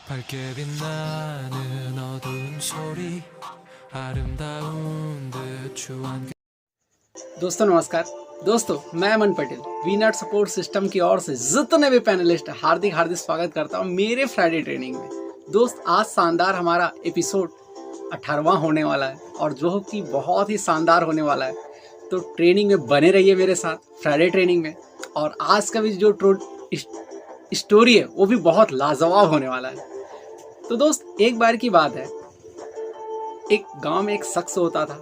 밝게 빛나는 어두운 소리 아름다운 듯 추한 दोस्तों नमस्कार। दोस्तों मैं अमन पटेल वीनट सपोर्ट सिस्टम की ओर से जितने भी पैनलिस्ट हार्दिक हार्दिक स्वागत करता हूं मेरे फ्राइडे ट्रेनिंग में। दोस्त आज शानदार हमारा एपिसोड 18वां होने वाला है और जो कि बहुत ही शानदार होने वाला है। तो ट्रेनिंग में बने रहिए मेरे साथ फ्राइडे ट्रेनिंग में। और आज का भी जो स्टोरी है वो भी बहुत लाजवाब होने वाला है। तो दोस्त एक बार की बात है, एक गांव में एक शख्स होता था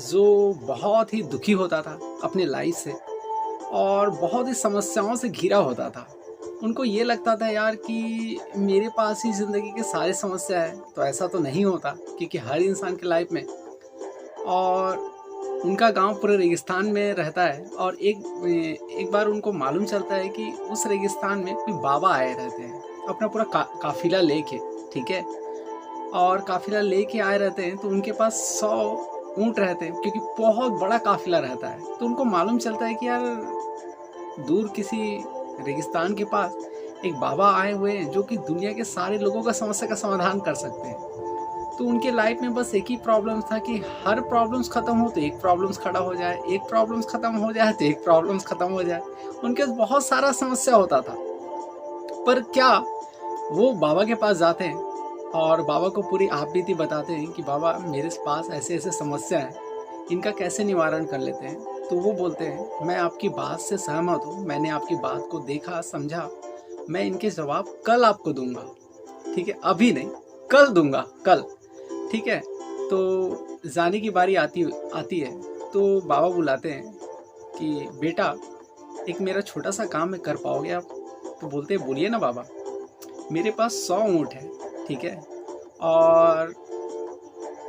जो बहुत ही दुखी होता था अपने लाइफ से और बहुत ही समस्याओं से घिरा होता था। उनको ये लगता था यार कि मेरे पास ही ज़िंदगी के सारे समस्या है, तो ऐसा तो नहीं होता क्योंकि हर इंसान के लाइफ में। और उनका गांव पूरे रेगिस्तान में रहता है और एक बार उनको मालूम चलता है कि उस रेगिस्तान में कोई बाबा आए रहते हैं अपना पूरा काफिला लेके, ठीक है। और काफिला लेके आए रहते हैं तो उनके पास 100 ऊँट रहते हैं क्योंकि बहुत बड़ा काफिला रहता है। तो उनको मालूम चलता है कि यार दूर किसी रेगिस्तान के पास एक बाबा आए हुए हैं जो कि दुनिया के सारे लोगों का समस्या का समाधान कर सकते हैं। तो उनके लाइफ में बस एक ही प्रॉब्लम था कि हर प्रॉब्लम्स खत्म हो तो एक प्रॉब्लम्स खड़ा हो जाए, एक प्रॉब्लम्स खत्म हो जाए तो एक प्रॉब्लम्स खत्म हो जाए। उनके पास बहुत सारा समस्या होता था। पर क्या वो बाबा के पास जाते हैं और बाबा को पूरी आप बीती बताते हैं कि बाबा मेरे पास ऐसे ऐसे समस्या है, इनका कैसे निवारण कर लेते हैं। तो वो बोलते हैं मैं आपकी बात से सहमत हूँ, मैंने आपकी बात को देखा समझा, मैं इनके जवाब कल आपको दूंगा, ठीक है, अभी नहीं कल दूंगा, कल, ठीक है। तो जाने की बारी आती है तो बाबा बुलाते हैं कि बेटा एक मेरा छोटा सा काम है, कर पाओगे आप? तो बोलते हैं बोलिए ना बाबा। मेरे पास 100 ऊँट है, ठीक है, और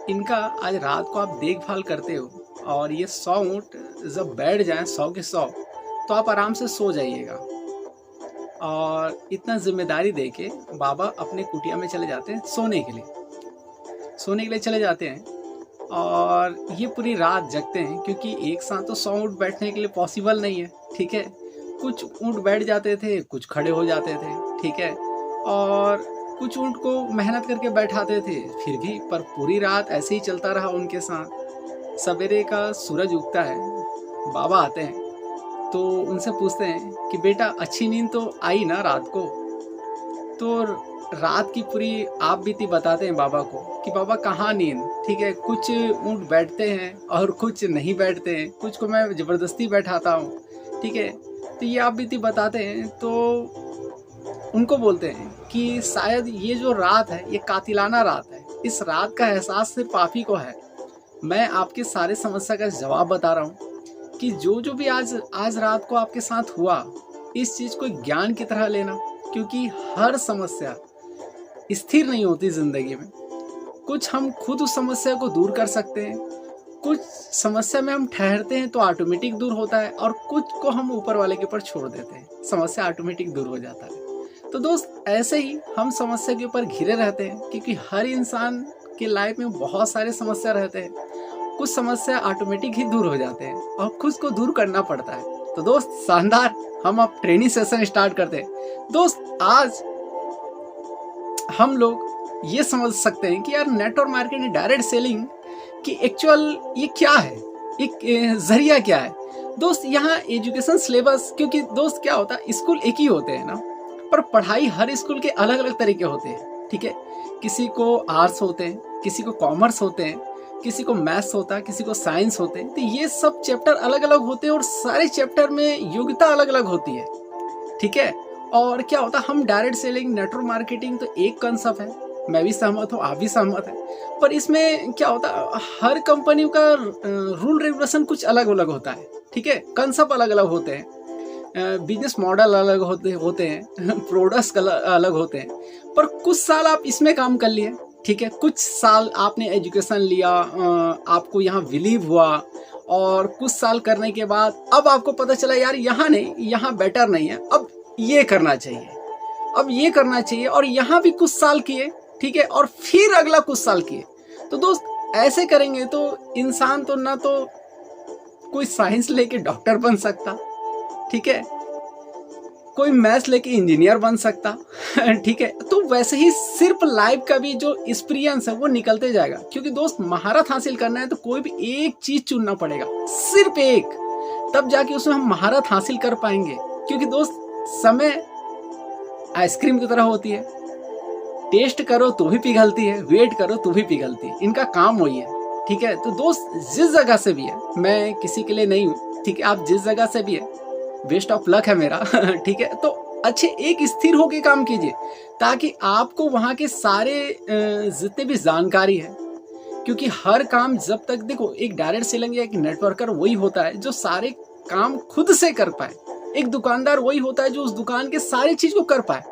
इनका आज रात को आप देखभाल करते हो और ये 100 ऊँट जब बैठ जाएं 100 के 100 तो आप आराम से सो जाइएगा। और इतना जिम्मेदारी देके बाबा अपने कुटिया में चले जाते हैं सोने के लिए चले जाते हैं। और ये पूरी रात जगते हैं क्योंकि एक साथ तो 100 ऊँट बैठने के लिए पॉसिबल नहीं है, ठीक है। कुछ ऊँट बैठ जाते थे, कुछ खड़े हो जाते थे, ठीक है, और कुछ ऊँट को मेहनत करके बैठाते थे फिर भी। पर पूरी रात ऐसे ही चलता रहा उनके साथ। सवेरे का सूरज उगता है, बाबा आते हैं तो उनसे पूछते हैं कि बेटा अच्छी नींद तो आई ना रात को? तो रात की पूरी आप बीती बताते हैं बाबा को कि बाबा कहाँ नींद, ठीक है, कुछ ऊँट बैठते हैं और कुछ नहीं बैठते हैं, कुछ को मैं ज़बरदस्ती बैठाता हूँ, ठीक है। तो ये आप बीती बताते हैं तो उनको बोलते हैं कि शायद ये जो रात है ये कातिलाना रात है, इस रात का एहसास सिर्फ आप ही को है। मैं आपके सारे समस्या का जवाब बता रहा हूँ कि जो भी आज रात को आपके साथ हुआ, इस चीज़ को ज्ञान की तरह लेना, क्योंकि हर समस्या स्थिर नहीं होती ज़िंदगी में। कुछ हम खुद उस समस्या को दूर कर सकते हैं, कुछ समस्या में हम ठहरते हैं तो ऑटोमेटिक दूर होता है, और कुछ को हम ऊपर वाले के ऊपर छोड़ देते हैं, समस्या ऑटोमेटिक दूर हो जाता है। तो दोस्त ऐसे ही हम समस्या के ऊपर घिरे रहते हैं क्योंकि हर इंसान के लाइफ में बहुत सारे समस्या रहते हैं। कुछ समस्या ऑटोमेटिक ही दूर हो जाते हैं और खुद को दूर करना पड़ता है। तो दोस्त शानदार, हम अब ट्रेनिंग सेशन स्टार्ट करते हैं। दोस्त आज हम लोग ये समझ सकते हैं कि यार नेटवर्क मार्केटिंग, डायरेक्ट सेलिंग की एक्चुअल ये क्या है, एक जरिया क्या है। दोस्त यहाँ एजुकेशन सिलेबस, क्योंकि दोस्त क्या होता है स्कूल एक ही होते हैं ना, पर पढ़ाई हर स्कूल के अलग अलग तरीके होते हैं, ठीक है। किसी को आर्ट्स होते हैं, किसी को कॉमर्स होते हैं, किसी को मैथ्स होता है, किसी को साइंस होते हैं। तो ये सब चैप्टर अलग अलग होते हैं और सारे चैप्टर में योग्यता अलग अलग होती है, ठीक है। और क्या होता है, हम डायरेक्ट सेलिंग, नेटवर्क मार्केटिंग तो एक कंसेप्ट है, मैं भी सहमत हूँ, आप भी सहमत हैं। पर इसमें क्या होता है, हर कंपनी का रूल रेगुलेशन कुछ अलग अलग होता है, ठीक है, कंसेप्ट अलग अलग होते हैं, बिजनेस मॉडल अलग होते हैं, प्रोडक्ट्स अलग होते हैं। पर कुछ साल आप इसमें काम कर लिए, ठीक है, कुछ साल आपने एजुकेशन लिया, आपको यहाँ बिलीव हुआ, और कुछ साल करने के बाद अब आपको पता चला यार यहाँ नहीं, यहाँ बेटर नहीं है, अब ये करना चाहिए, अब ये करना चाहिए, और यहाँ भी कुछ साल किए, ठीक है, और फिर अगला कुछ साल किए। तो दोस्त ऐसे करेंगे तो इंसान तो ना तो कोई साइंस लेके डॉक्टर बन सकता, ठीक है, कोई मैथ्स लेके इंजीनियर बन सकता ठीक है। तो वैसे ही सिर्फ लाइफ का भी जो एक्सपीरियंस है वो निकलते जाएगा, क्योंकि दोस्त महारत हासिल करना है तो कोई भी एक चीज चुनना पड़ेगा, सिर्फ एक, तब जाके उसमें हम महारत हासिल कर पाएंगे। क्योंकि दोस्त समय आइसक्रीम की तरह होती है, टेस्ट करो तो भी पिघलती है, वेट करो तो भी पिघलती है, इनका काम वही है। ठीक है, तो दोस्त जिस जगह से भी है, मैं किसी के लिए नहीं हूँ, ठीक है, आप जिस जगह से भी है, बेस्ट ऑफ लक है मेरा ठीक है। तो अच्छे एक स्थिर होके काम कीजिए, ताकि आपको वहाँ के सारे जितने भी जानकारी है, क्योंकि हर काम जब तक देखो, एक डायरेक्ट सेलिंग या एक नेटवर्कर वही होता है जो सारे काम खुद से कर पाए। एक दुकानदार वही होता है जो उस दुकान के सारी चीज को कर पाए,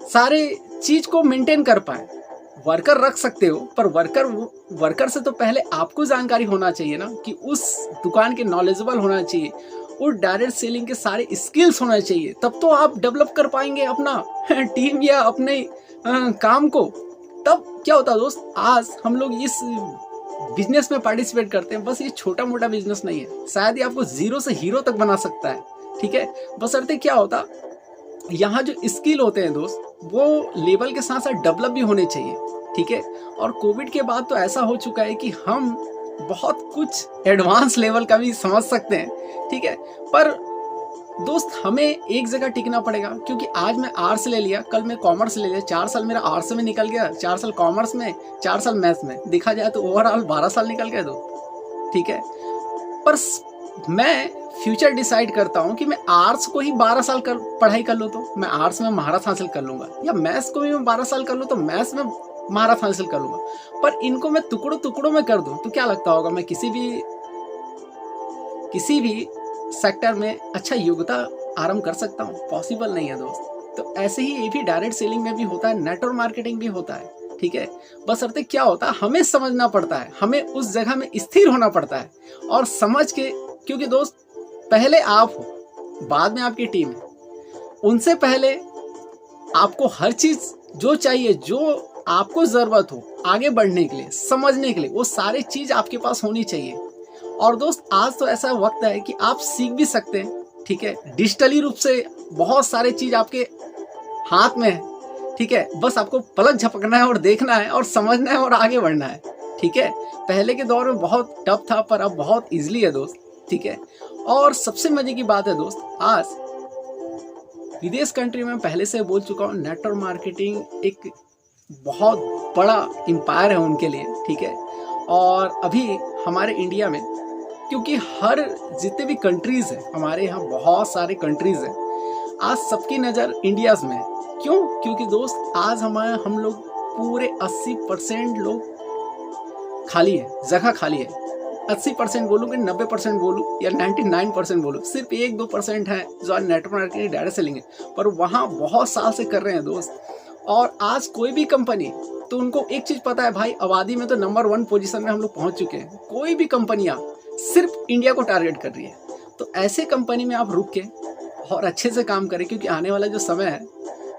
सारे चीज को मेंटेन कर पाए। वर्कर रख सकते हो, पर वर्कर से तो पहले आपको जानकारी होना चाहिए ना, कि उस दुकान के नॉलेजेबल होना चाहिए, और डायरेक्ट सेलिंग के सारे स्किल्स होना चाहिए, तब तो आप डेवलप कर पाएंगे अपना टीम या अपने काम को। तब क्या होता है दोस्त, आज हम लोग इस बिजनेस में पार्टिसिपेट करते हैं, बस ये छोटा मोटा बिजनेस नहीं है, शायद ये आपको जीरो से हीरो तक बना सकता है। ठीक है, बशर्ते क्या होता, यहाँ जो स्किल होते हैं दोस्त, वो लेवल के साथ साथ डेवलप भी होने चाहिए। ठीक है, और कोविड के बाद तो ऐसा हो चुका है कि हम बहुत कुछ एडवांस लेवल का भी समझ सकते हैं। ठीक है, पर दोस्त हमें एक जगह टिकना पड़ेगा, क्योंकि आज मैं आर्ट्स ले लिया, कल मैं कॉमर्स ले लिया, 4 साल मेरा आर्ट्स में निकल गया, 4 साल कॉमर्स में, 4 साल मैथ्स में, देखा जाए तो ओवरऑल 12 साल निकल गए दोस्त। ठीक है, पर मैं फ्यूचर डिसाइड करता हूँ कि मैं आर्ट्स को ही 12 साल पढ़ाई कर लूँ तो मैं आर्ट्स में महारत हासिल कर लूंगा, या मैथ्स को भी मैं 12 साल कर लूँ तो मैथ्स में महारत हासिल कर लूंगा। पर इनको मैं टुकड़ों टुकड़ों में कर दूं तो क्या लगता होगा, मैं किसी भी सेक्टर में अच्छा योग्यता आरंभ कर सकता हूँ? पॉसिबल नहीं है दोस्त। तो ऐसे ही ये भी डायरेक्ट सेलिंग में भी होता है, नेटवर्क मार्केटिंग भी होता है। ठीक है, बशर्ते क्या होता है, हमें समझना पड़ता है, हमें उस जगह में स्थिर होना पड़ता है और समझ के, क्योंकि दोस्त पहले आप हो, बाद में आपकी टीम है, उनसे पहले आपको हर चीज जो चाहिए, जो आपको जरूरत हो आगे बढ़ने के लिए, समझने के लिए, वो सारी चीज आपके पास होनी चाहिए। और दोस्त आज तो ऐसा वक्त है कि आप सीख भी सकते हैं। ठीक है, डिजिटली रूप से बहुत सारे चीज आपके हाथ में है। ठीक है, बस आपको पलक झपकना है और देखना है और समझना है और आगे बढ़ना है। ठीक है, पहले के दौर में बहुत टफ था, पर अब बहुत इजीली है दोस्त। ठीक है, और सबसे मजे की बात है दोस्त, आज विदेश कंट्री में पहले से बोल चुका हूँ, नेटवर्क मार्केटिंग एक बहुत बड़ा एम्पायर है उनके लिए। ठीक है, और अभी हमारे इंडिया में, क्योंकि हर जितने भी कंट्रीज हैं, हमारे यहाँ बहुत सारे कंट्रीज हैं, आज सबकी नज़र इंडिया में है। क्यों? क्योंकि दोस्त आज हम लोग पूरे 80% लोग खाली है, जगह खाली है। 80% बोलूँ कि 90% बोलूँ या 99% बोलूँ, सिर्फ 1-2% है जो नेटवर्क मार्केटिंग डायरेक्ट सेलिंग है, पर वहाँ बहुत साल से कर रहे हैं दोस्त। और आज कोई भी कंपनी, तो उनको एक चीज़ पता है भाई, आबादी में तो नंबर 1 पोजीशन में हम लोग पहुँच चुके हैं। कोई भी कंपनियाँ सिर्फ इंडिया को टारगेट कर रही है, तो ऐसे कंपनी में आप रुक के और अच्छे से काम करें, क्योंकि आने वाला जो समय है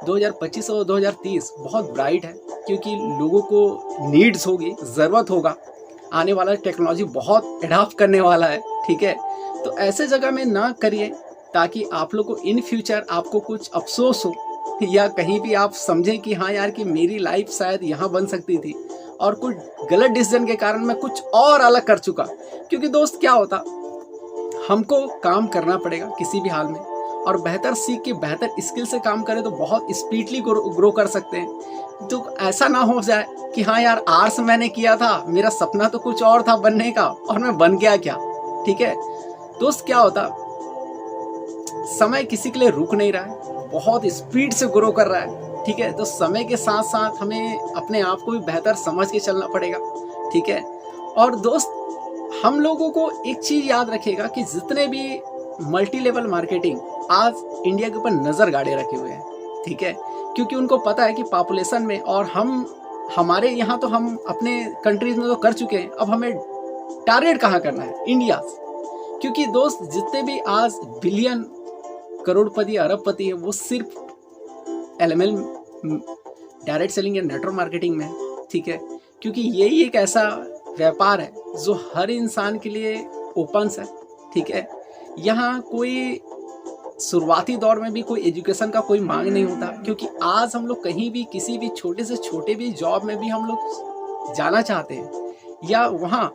2025 और 2030 बहुत ब्राइट है, क्योंकि लोगों को नीड्स होगी, ज़रूरत होगा, आने वाला टेक्नोलॉजी बहुत एडॉप्ट करने वाला है। ठीक है, तो ऐसे जगह में ना करिए, ताकि आप लोग को इन फ्यूचर आपको कुछ अफसोस हो, या कहीं भी आप समझें कि हाँ यार, कि मेरी लाइफ शायद यहाँ बन सकती थी और कुछ गलत डिसीजन के कारण मैं कुछ और अलग कर चुका। क्योंकि दोस्त क्या होता, हमको काम करना पड़ेगा किसी भी हाल में, और बेहतर सीख के बेहतर स्किल से काम करें तो बहुत स्पीडली ग्रो कर सकते हैं। तो ऐसा ना हो जाए कि हाँ यार, आर्ट्स मैंने किया था, मेरा सपना तो कुछ और था बनने का, और मैं बन गया क्या। ठीक है दोस्त, क्या होता, समय किसी के लिए रुक नहीं रहा है, बहुत स्पीड से ग्रो कर रहा है। ठीक है, तो समय के साथ साथ हमें अपने आप को भी बेहतर समझ के चलना पड़ेगा। ठीक है, और दोस्त हम लोगों को एक चीज़ याद रखिएगा कि जितने भी मल्टी लेवल मार्केटिंग आज इंडिया के ऊपर नज़र गाड़े रखे हुए हैं। ठीक है, क्योंकि उनको पता है कि पॉपुलेशन में, और हमारे यहाँ तो हम अपने कंट्रीज में तो कर चुके हैं, अब हमें टारगेट कहाँ करना है, इंडिया। क्योंकि दोस्त जितने भी आज बिलियन, करोड़पति, अरबपति है, वो सिर्फ LML डायरेक्ट सेलिंग या नेटवर्क मार्केटिंग में है। ठीक है, क्योंकि यही एक ऐसा व्यापार है जो हर इंसान के लिए ओपन है। ठीक है, यहाँ कोई शुरुआती दौर में भी कोई एजुकेशन का कोई मांग नहीं होता, क्योंकि आज हम लोग कहीं भी किसी भी छोटे से छोटे भी जॉब में भी हम लोग जाना चाहते हैं या वहाँ,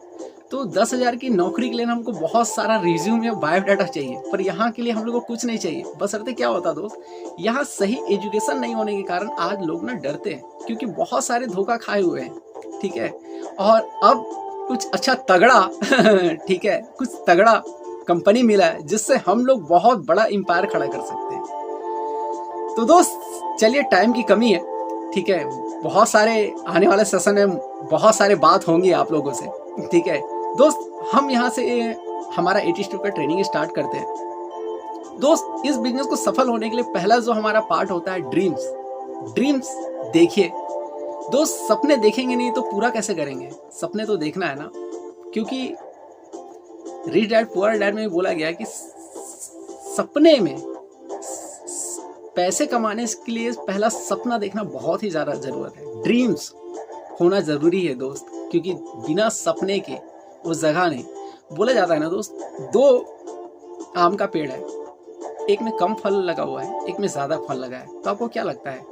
तो 10,000 की नौकरी के लिए हमको बहुत सारा रिज्यूम या बायोडाटा चाहिए, पर यहाँ के लिए हम लोग को कुछ नहीं चाहिए। बशर्ते क्या होता दोस्त, यहाँ सही एजुकेशन नहीं होने के कारण आज लोग ना डरते हैं, क्योंकि बहुत सारे धोखा खाए हुए हैं, ठीक है। और अब कुछ अच्छा तगड़ा ठीक है, कुछ तगड़ा कंपनी मिला है जिससे हम लोग बहुत बड़ा एम्पायर खड़ा कर सकते हैं। तो दोस्त चलिए, टाइम की कमी है, ठीक है, बहुत सारे आने वाले सेशन में बहुत सारे बात होंगी आप लोगों से, ठीक है दोस्त। हम यहाँ से हमारा 80 स्टेप का ट्रेनिंग स्टार्ट करते हैं दोस्त। इस बिजनेस को सफल होने के लिए पहला जो हमारा पार्ट होता है ड्रीम्स देखिए दोस्त। सपने देखेंगे नहीं तो पूरा कैसे करेंगे, सपने तो देखना है ना, क्योंकि रिच डैड पुअर डैड में भी बोला गया कि सपने में पैसे कमाने के लिए पहला सपना देखना बहुत ही ज़्यादा ज़रूरत है। ड्रीम्स होना ज़रूरी है दोस्त, क्योंकि बिना सपने के वो जगह नहीं। बोला जाता है ना दोस्त, 2 आम का पेड़ है, एक में कम फल लगा हुआ है, एक में ज़्यादा फल लगा है, तो आपको क्या लगता है,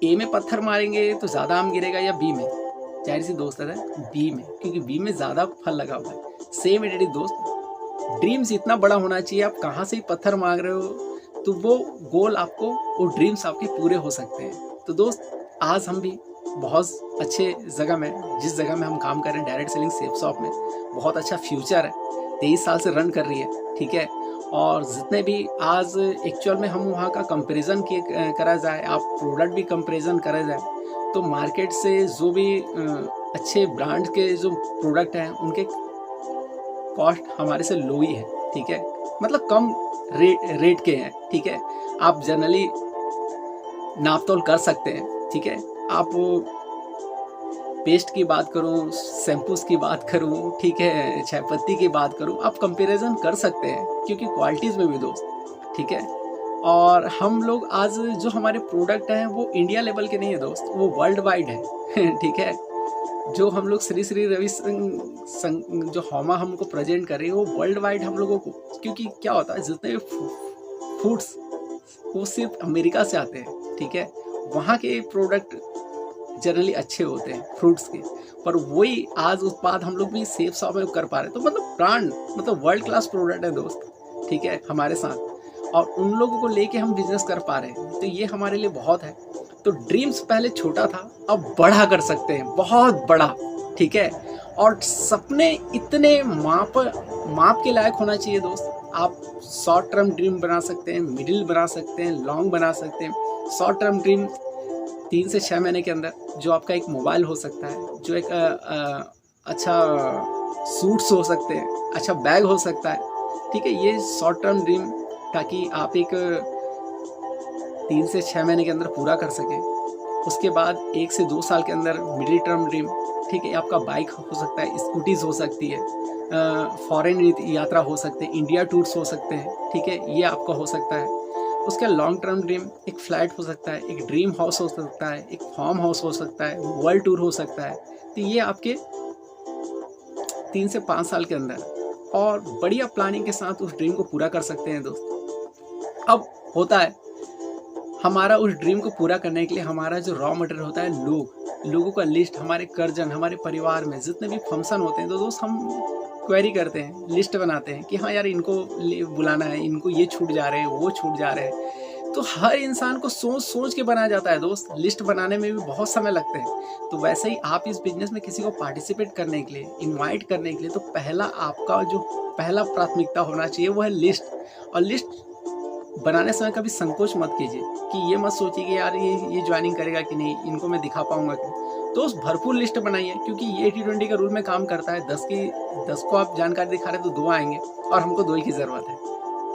ए में पत्थर मारेंगे तो ज़्यादा आम गिरेगा या बी में? जाहिर सी दोस्त है बी में, क्योंकि बी में ज़्यादा फल लगा हुआ है। सेम एडिटी दोस्त, ड्रीम्स इतना बड़ा होना चाहिए, आप कहाँ से ही पत्थर मांग रहे हो तो वो गोल आपको, वो ड्रीम्स आपके पूरे हो सकते हैं। तो दोस्त आज हम भी बहुत अच्छे जगह में, जिस जगह में हम काम कर रहे हैं डायरेक्ट सेलिंग सेफ शॉप में, बहुत अच्छा फ्यूचर है, 23 साल से रन कर रही है, ठीक है। और जितने भी आज एक्चुअल में हम वहाँ का कंपैरिजन करा जाए, आप प्रोडक्ट भी कंपैरिजन करा जाए, तो मार्केट से जो भी अच्छे ब्रांड के जो प्रोडक्ट हैं उनके कॉस्ट हमारे से लो ही है, ठीक है, मतलब कम रेट के हैं, ठीक है। आप जनरली नाप तोल कर सकते हैं, ठीक है। आप पेस्ट की बात करूं, शैम्पूस की बात करूं, ठीक है, चाय पत्ती की बात करूं, आप कंपैरिजन कर सकते हैं, क्योंकि क्वालिटीज़ में भी दोस्त, ठीक है। और हम लोग आज जो हमारे प्रोडक्ट हैं वो इंडिया लेवल के नहीं है दोस्त, वो वर्ल्ड वाइड है ठीक है। जो हम लोग श्री श्री रवि जो हौमा हमको प्रेजेंट कर रही है वो वर्ल्ड वाइड हम लोगों को, क्योंकि क्या होता है, जितने भी फूड्स वो सिर्फ अमेरिका से आते हैं, ठीक है। वहाँ के प्रोडक्ट जनरली अच्छे होते हैं फ्रूट्स के, पर वही आज उत्पाद हम लोग भी सेफ शॉप में कर पा रहे हैं। तो मतलब ब्रांड, मतलब वर्ल्ड क्लास प्रोडक्ट है दोस्त, ठीक है, हमारे साथ, और उन लोगों को लेके हम बिजनेस कर पा रहे हैं, तो ये हमारे लिए बहुत है। तो ड्रीम्स पहले छोटा था, अब बड़ा कर सकते हैं, बहुत बड़ा, ठीक है। और सपने इतने माप के लायक होना चाहिए दोस्त। आप शॉर्ट टर्म ड्रीम बना सकते हैं, मिडिल बना सकते हैं, लॉन्ग बना सकते हैं। शॉर्ट टर्म ड्रीम 3 से 6 महीने के अंदर जो आपका एक मोबाइल हो सकता है, जो एक अच्छा सूट्स हो सकते हैं, अच्छा बैग हो सकता है, ठीक है, ये शॉर्ट टर्म ड्रीम, ताकि आप एक 3 से 6 महीने के अंदर पूरा कर सकें। उसके बाद 1 से 2 साल के अंदर मिडिल टर्म ड्रीम, ठीक है, आपका बाइक हो सकता है, स्कूटीज हो सकती है, फॉरेन यात्रा हो सकती है, इंडिया टूर्स हो सकते हैं, ठीक है, ये आपका हो सकता है। उसका लॉन्ग टर्म ड्रीम एक फ्लैट हो सकता है, एक ड्रीम हाउस हो सकता है, एक फार्म हाउस हो सकता है, वर्ल्ड टूर हो सकता है। तो ये आपके 3 से 5 साल के अंदर और बढ़िया प्लानिंग के साथ उस ड्रीम को पूरा कर सकते हैं दोस्त। अब होता है हमारा उस ड्रीम को पूरा करने के लिए हमारा जो रॉ मटेरियल होता है, लोगों का लिस्ट, हमारे कर्जन, हमारे परिवार में जितने भी फंक्शन होते हैं, तो दोस्त हम क्वेरी करते हैं, लिस्ट बनाते हैं कि हाँ यार इनको बुलाना है, इनको ये छूट जा रहे हैं, वो छूट जा रहे हैं। तो हर इंसान को सोच के बनाया जाता है दोस्त, लिस्ट बनाने में भी बहुत समय लगते हैं। तो वैसे ही आप इस बिजनेस में किसी को पार्टिसिपेट करने के लिए, इनवाइट करने के लिए, तो पहला आपका जो पहला प्राथमिकता होना चाहिए वो है लिस्ट। और लिस्ट बनाने समय कभी संकोच मत कीजिए कि ये मत सोचिए कि यार ये ज्वाइनिंग करेगा कि नहीं, इनको मैं दिखा पाऊंगा कि नहीं। तो उस भरपूर लिस्ट बनाइए, क्योंकि ये 80-20 का रूल में काम करता है। 10 को आप जानकारी दिखा रहे हैं तो 2 आएंगे और हमको 2 की ज़रूरत है,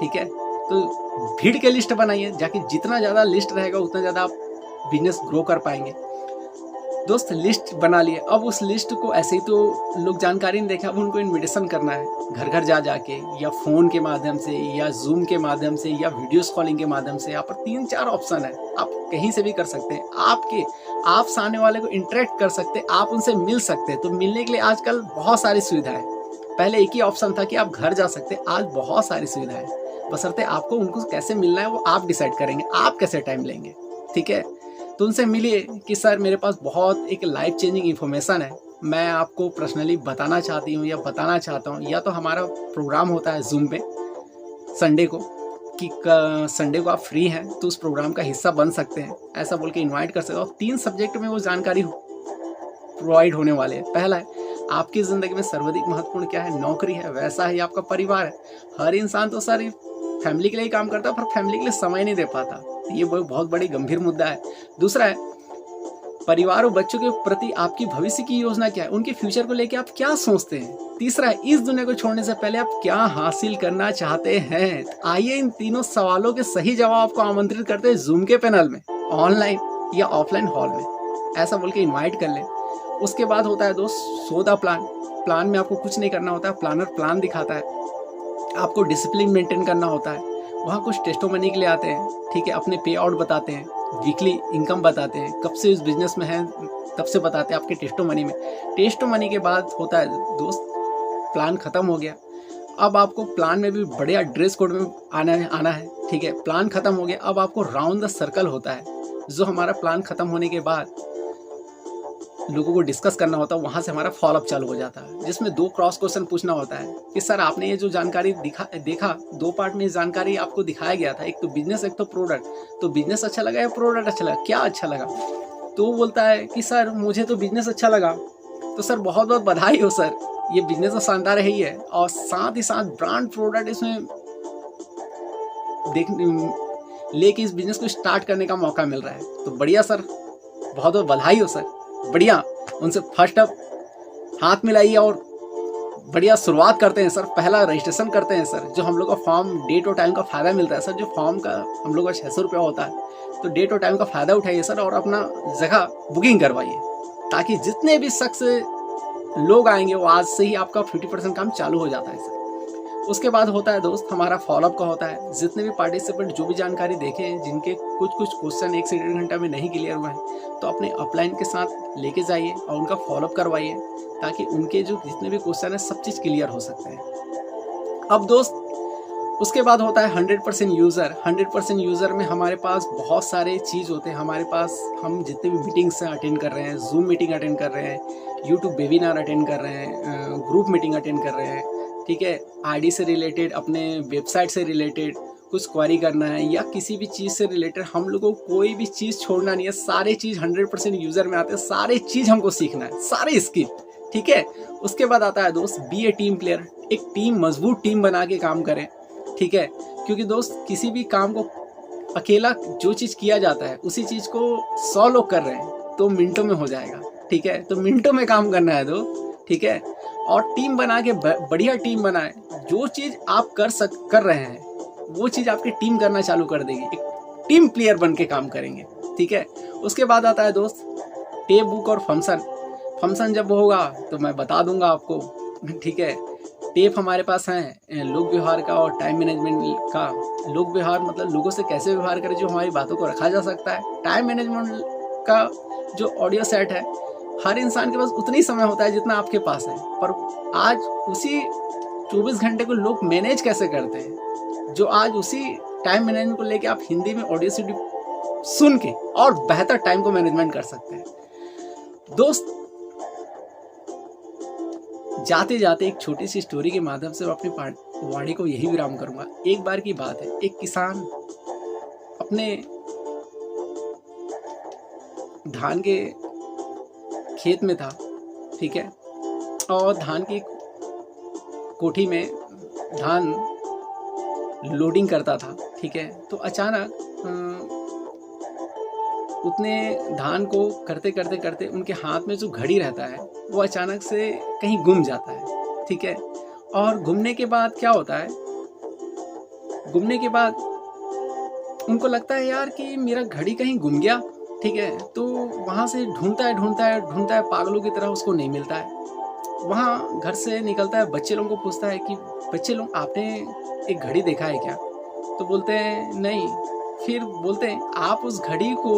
ठीक है। तो भीड़ के लिस्ट बनाइए, जाके जितना ज़्यादा लिस्ट रहेगा उतना ज़्यादा आप बिजनेस ग्रो कर पाएंगे। दोस्त लिस्ट बना लिए, अब उस लिस्ट को ऐसे ही तो लोग जानकारी नहीं देखे, अब उनको इन्विटेशन करना है घर घर जाके, या फ़ोन के माध्यम से, या जूम के माध्यम से, या वीडियोस कॉलिंग के माध्यम से। यहाँ पर 3-4 ऑप्शन है, आप कहीं से भी कर सकते हैं। आप सामने वाले को इंटरेक्ट कर सकते हैं, आप उनसे मिल सकते हैं। तो मिलने के लिए आजकल बहुत सारी सुविधाएं, पहले एक ही ऑप्शन था कि आप घर जा सकते हैं, आज बहुत सारी सुविधाएं। बशर्ते आपको उनको कैसे मिलना है वो आप डिसाइड करेंगे, आप कैसे टाइम लेंगे, ठीक है। तो उनसे मिलिए कि सर मेरे पास बहुत एक लाइफ चेंजिंग इन्फॉर्मेशन है, मैं आपको पर्सनली बताना चाहती हूँ या बताना चाहता हूँ। या तो हमारा प्रोग्राम होता है जूम पे संडे को कि संडे को आप फ्री हैं तो उस प्रोग्राम का हिस्सा बन सकते हैं, ऐसा बोल के इन्वाइट कर सकते हो। और 3 सब्जेक्ट में वो जानकारी प्रोवाइड होने वाले हैं। पहला है आपकी ज़िंदगी में सर्वाधिक महत्वपूर्ण क्या है, नौकरी है, वैसा ही आपका परिवार है। हर इंसान तो सर फैमिली के लिए ही काम करता है पर फैमिली के लिए समय नहीं दे पाता, ये बहुत बड़ी गंभीर मुद्दा है। दूसरा है परिवार और बच्चों के प्रति आपकी भविष्य की योजना क्या है, उनके फ्यूचर को लेकर आप क्या सोचते हैं। तीसरा है इस दुनिया को छोड़ने से पहले आप क्या हासिल करना चाहते हैं। आइए इन तीनों सवालों के सही जवाब आपको आमंत्रित करते हैं जूम के पैनल में, ऑनलाइन या ऑफलाइन हॉल में, ऐसा बोल के इन्वाइट कर लें। उसके बाद होता है दोस्त सौदा प्लान में आपको कुछ नहीं करना होता है, प्लानर प्लान दिखाता है, आपको डिसिप्लिन मेंटेन करना होता है। वहाँ कुछ टेस्टोमनी के लिए आते हैं, ठीक है, अपने पे आउट बताते हैं, वीकली इनकम बताते हैं, कब से इस बिजनेस में हैं तब से बताते हैं आपके टेस्टोमनी में। टेस्टोमनी के बाद होता है दोस्त प्लान खत्म हो गया, अब आपको प्लान में भी बढ़िया ड्रेस कोड में आना है, ठीक है। प्लान खत्म हो गया, अब आपको राउंड द सर्कल होता है, जो हमारा प्लान खत्म होने के बाद लोगों को डिस्कस करना होता है, वहाँ से हमारा फॉलोअप चालू हो जाता है, जिसमें 2 क्रॉस क्वेश्चन पूछना होता है कि सर आपने ये जो जानकारी देखा 2 पार्ट में जानकारी आपको दिखाया गया था, एक तो बिजनेस एक तो प्रोडक्ट, तो बिजनेस अच्छा लगा या प्रोडक्ट अच्छा लगा, क्या अच्छा लगा। तो वो बोलता है कि सर मुझे तो बिजनेस अच्छा लगा। तो सर बहुत बहुत बधाई हो सर, ये बिजनेस तो शानदार है ही है, और साथ ही साथ ब्रांड प्रोडक्ट इसमें लेके इस बिजनेस को स्टार्ट करने का मौका मिल रहा है। तो बढ़िया सर, बहुत बहुत बधाई हो सर, बढ़िया। उनसे फर्स्ट अप हाथ मिलाइए और बढ़िया शुरुआत करते हैं सर। पहला रजिस्ट्रेशन करते हैं सर, जो हम लोग का फॉर्म डेट और टाइम का फ़ायदा मिलता है सर, जो फॉर्म का हम लोग का 600 रुपया होता है, तो डेट और टाइम का फ़ायदा उठाइए सर और अपना जगह बुकिंग करवाइए, ताकि जितने भी शख्स लोग आएंगे वो आज से ही आपका 50% काम चालू हो जाता है सर। उसके बाद होता है दोस्त हमारा फॉलोअप का होता है। जितने भी पार्टिसिपेंट जो भी जानकारी देखे हैं, जिनके कुछ क्वेश्चन 1 से 1.5 घंटा में नहीं क्लियर हुए हैं, तो अपने अपलाइन के साथ लेके जाइए और उनका फॉलोअप करवाइए, ताकि उनके जो जितने भी क्वेश्चन है सब चीज़ क्लियर हो सकते हैं। अब दोस्त उसके बाद होता है 100% यूज़र। 100% यूज़र में हमारे पास बहुत सारे चीज़ होते हैं। हमारे पास हम जितने भी मीटिंग्स अटेंड कर रहे हैं, जूम मीटिंग अटेंड कर रहे हैं, यूट्यूब वेबिनार अटेंड कर रहे हैं, ग्रुप मीटिंग अटेंड कर रहे हैं, ठीक है, आईडी से रिलेटेड, अपने वेबसाइट से रिलेटेड कुछ क्वेरी करना है या किसी भी चीज़ से रिलेटेड, हम लोगों को कोई भी चीज़ छोड़ना नहीं है। सारे चीज़ 100% यूज़र में आते हैं, सारे चीज़ हमको सीखना है, सारे स्किल, ठीक है। उसके बाद आता है दोस्त बी ए टीम प्लेयर। एक टीम, मजबूत टीम बना के काम करें, ठीक है, क्योंकि दोस्त किसी भी काम को अकेला जो चीज़ किया जाता है उसी चीज़ को 100 लोग कर रहे हैं तो मिनटों में हो जाएगा, ठीक है। तो मिनटों में काम करना है दोस्त, ठीक है। और टीम बना के बढ़िया टीम बनाए, जो चीज़ आप कर रहे हैं वो चीज़ आपकी टीम करना चालू कर देगी, एक टीम प्लेयर बन के काम करेंगे, ठीक है। उसके बाद आता है दोस्त टेप बुक और फंक्शन जब होगा तो मैं बता दूंगा आपको, ठीक है। टेप हमारे पास हैं लोक व्यवहार का और टाइम मैनेजमेंट का। लोक व्यवहार मतलब लोगों से कैसे व्यवहार करें, जो हमारी बातों को रखा जा सकता है। टाइम मैनेजमेंट का जो ऑडियो सेट है, हर इंसान के पास उतना ही समय होता है जितना आपके पास है, पर आज उसी 24 घंटे को लोग मैनेज कैसे करते हैं, जो आज उसी टाइम मैनेजमेंट को लेके आप हिंदी में ऑडियो सीडी सुन के और बेहतर टाइम को मैनेजमेंट कर सकते हैं। दोस्त जाते जाते एक छोटी सी स्टोरी के माध्यम से अपनी वाणी को यही विराम करूंगा। एक बार की बात है, एक किसान अपने धान के खेत में था, ठीक है, और धान की कोठी में धान लोडिंग करता था, ठीक है। तो अचानक उतने धान को करते करते करते उनके हाथ में जो घड़ी रहता है वो अचानक से कहीं गुम जाता है, ठीक है। और घूमने के बाद क्या होता है, घूमने के बाद उनको लगता है यार कि मेरा घड़ी कहीं गुम गया, ठीक है। तो वहाँ से ढूंढता है पागलों की तरह, उसको नहीं मिलता है। वहाँ घर से निकलता है, बच्चे लोगों को पूछता है कि बच्चे लोग आपने एक घड़ी देखा है क्या? तो बोलते हैं नहीं। फिर बोलते हैं आप उस घड़ी को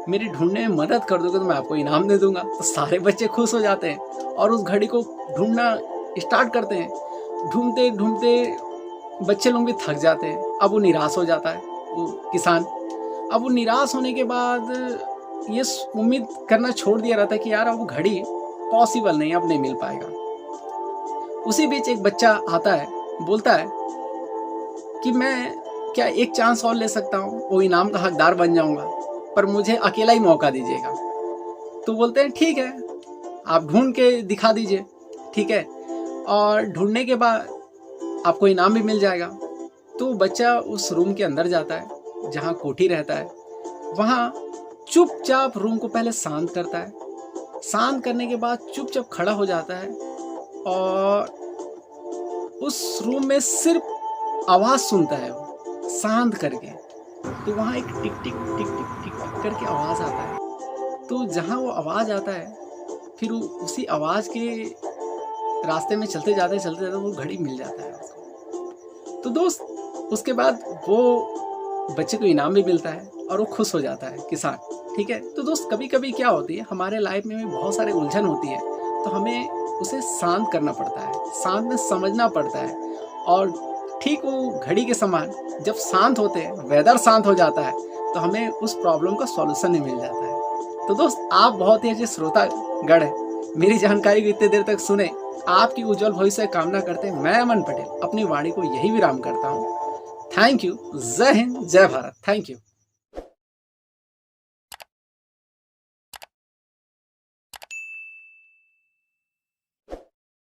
मेरी ढूंढने में मदद कर दोगे तो मैं आपको इनाम दे दूंगा। तो सारे बच्चे खुश हो जाते हैं और उस घड़ी को ढूंढना स्टार्ट करते हैं। ढूंढते ढूंढते बच्चे लोग भी थक जाते हैं। अब वो निराश हो जाता है वो किसान। अब वो निराश होने के बाद ये उम्मीद करना छोड़ दिया रहता है कि यार अब वो घड़ी पॉसिबल नहीं, अब नहीं मिल पाएगा। उसी बीच एक बच्चा आता है, बोलता है कि मैं क्या एक चांस और ले सकता हूँ, वो इनाम का हकदार बन जाऊंगा, पर मुझे अकेला ही मौका दीजिएगा। तो बोलते हैं ठीक है, आप ढूंढ के दिखा दीजिए, ठीक है, और ढूंढने के बाद आपको इनाम भी मिल जाएगा। तो बच्चा उस रूम के अंदर जाता है जहाँ कोठी रहता है। वहाँ चुपचाप रूम को पहले शांत करता है। शांत करने के बाद चुपचाप खड़ा हो जाता है और उस रूम में सिर्फ आवाज़ सुनता है वो शांत करके। तो वहाँ एक टिक टिक टिक टिक टिक टिक करके आवाज़ आता है। तो जहाँ वो आवाज़ आता है, फिर उसी आवाज़ के रास्ते में चलते जाते वो घड़ी मिल जाता है उसको। तो दोस्त उसके बाद वो बच्चे को इनाम भी मिलता है और वो खुश हो जाता है किसान, ठीक है। तो दोस्त कभी कभी क्या होती है, हमारे लाइफ में भी बहुत सारे उलझन होती है, तो हमें उसे शांत करना पड़ता है, शांत में समझना पड़ता है। और ठीक वो घड़ी के समान जब शांत होते हैं, वेदर शांत हो जाता है, तो हमें उस प्रॉब्लम का सॉल्यूशन ही मिल जाता है। तो दोस्त आप बहुत ही अच्छे श्रोतागण हैं, मेरी जानकारी को इतने देर तक सुने, आपकी उज्जवल भविष्य कामना करते मैं अमन पटेल अपनी वाणी को यही विराम करता हूँ। Thank you. जय हिंद, जय भारत। Thank you.